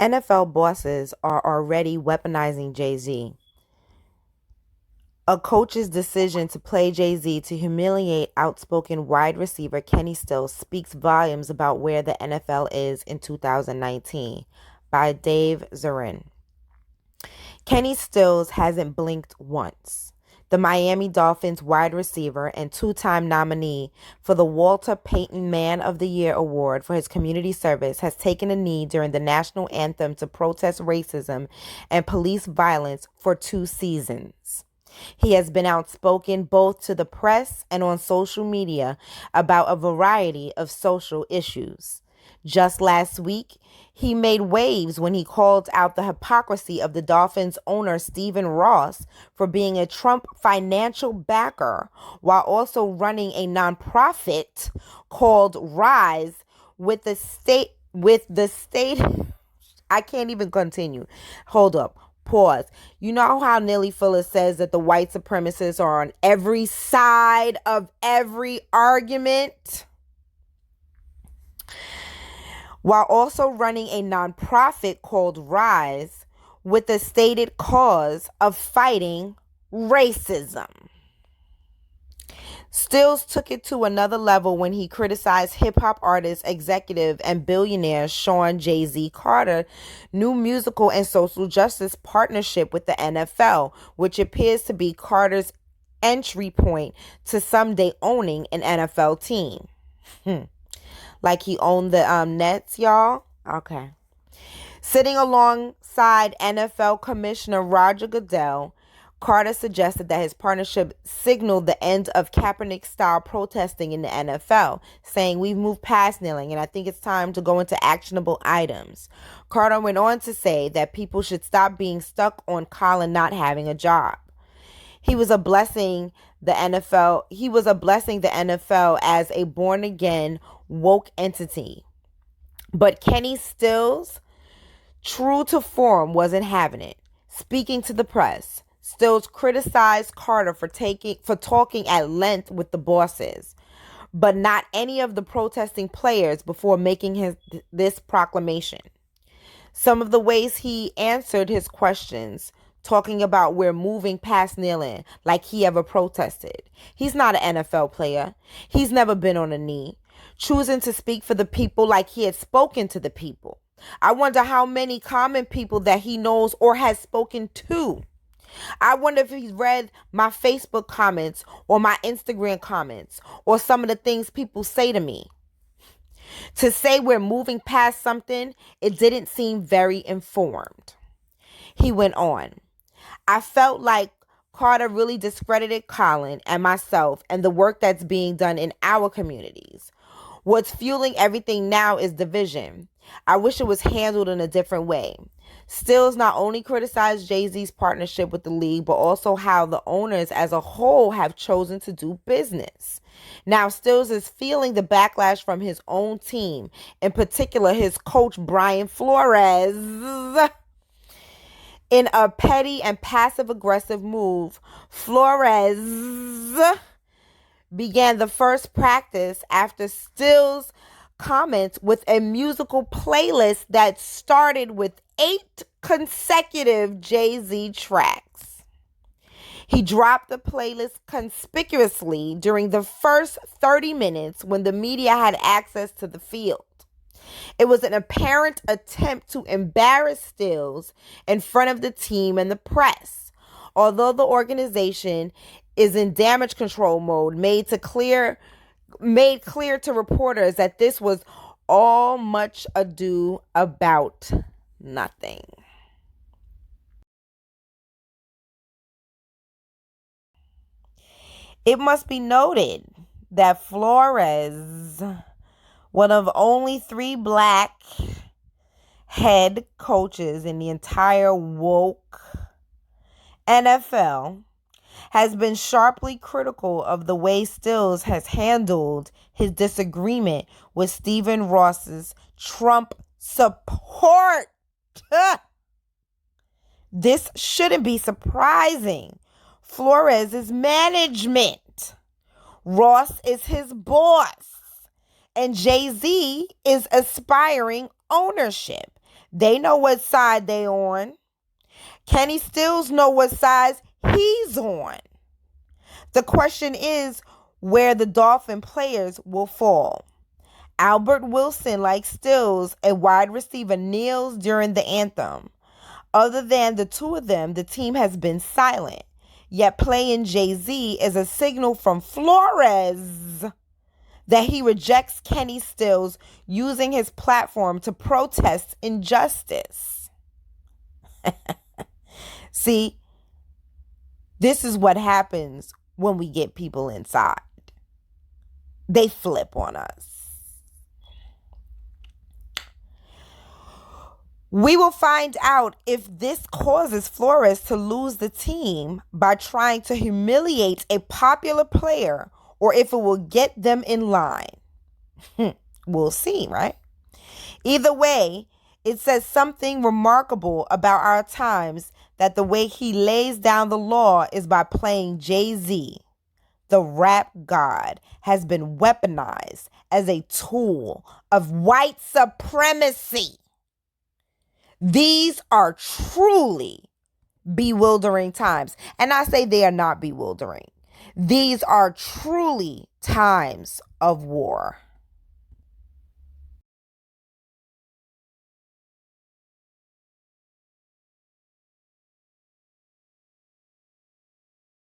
NFL bosses are already weaponizing Jay-Z. A coach's decision to play Jay-Z to humiliate outspoken wide receiver Kenny Stills speaks volumes about where the NFL is in 2019, by Dave Zarin. Kenny Stills hasn't blinked once. The Miami Dolphins wide receiver and two-time nominee for the Walter Payton Man of the Year Award for his community service has taken a knee during the national anthem to protest racism and police violence for 2 seasons. He has been outspoken both to the press and on social media about a variety of social issues. Just last week, he made waves when he called out the hypocrisy of the Dolphins owner Stephen Ross for being a Trump financial backer while also running a nonprofit called Rise with the state I can't even continue. Hold up. Pause. You know how Nelly Fuller says that the white supremacists are on every side of every argument? While also running a nonprofit called Rise with the stated cause of fighting racism. Stills took it to another level when he criticized hip-hop artist, executive, and billionaire Sean Jay-Z Carter's new musical and social justice partnership with the NFL, which appears to be Carter's entry point to someday owning an NFL team. Like he owned the Nets, y'all? Okay. Sitting alongside NFL Commissioner Roger Goodell, Carter suggested that his partnership signaled the end of Kaepernick-style protesting in the NFL, saying, "We've moved past kneeling, and I think it's time to go into actionable items." Carter went on to say that people should stop being stuck on Colin not having a job. He was a blessing the NFL as a born-again, woke entity. But Kenny Stills, true to form, wasn't having it. Speaking to the press, Stills criticized Carter for talking at length with the bosses, but not any of the protesting players before making this proclamation. Some of the ways he answered his questions, talking about we're moving past kneeling, like he ever protested. He's not an NFL player. He's never been on a knee. Choosing to speak for the people like he had spoken to the people. I wonder how many common people that he knows or has spoken to. I wonder if he's read my Facebook comments or my Instagram comments or some of the things people say to me. To say we're moving past something, it didn't seem very informed. He went on. I felt like Carter really discredited Colin and myself and the work that's being done in our communities. What's fueling everything now is division. I wish it was handled in a different way. Stills not only criticized Jay-Z's partnership with the league, but also how the owners as a whole have chosen to do business. Now, Stills is feeling the backlash from his own team, in particular his coach Brian Flores. In a petty and passive-aggressive move, Flores began the first practice after Stills' comments with a musical playlist that started with 8 consecutive Jay-Z tracks. He dropped the playlist conspicuously during the first 30 minutes when the media had access to the field. It was an apparent attempt to embarrass Stills in front of the team and the press. Although the organization is in damage control mode, made clear to reporters that this was all much ado about nothing. It must be noted that Flores, one of only 3 black head coaches in the entire woke NFL, has been sharply critical of the way Stills has handled his disagreement with Stephen Ross's Trump support. This shouldn't be surprising. Flores is management. Ross is his boss. And Jay-Z is aspiring ownership. They know what side they on. Kenny Stills know what side he's on. The question is where the Dolphin players will fall. Albert Wilson, like Stills, a wide receiver, kneels during the anthem. Other than the two of them, the team has been silent. Yet playing Jay-Z is a signal from Flores that he rejects Kenny Stills using his platform to protest injustice. See, this is what happens when we get people inside. They flip on us. We will find out if this causes Flores to lose the team by trying to humiliate a popular player or if it will get them in line. We'll see, right? Either way, it says something remarkable about our times that the way he lays down the law is by playing Jay-Z. The rap god has been weaponized as a tool of white supremacy. These are truly bewildering times. And I say they are not bewildering. These are truly times of war.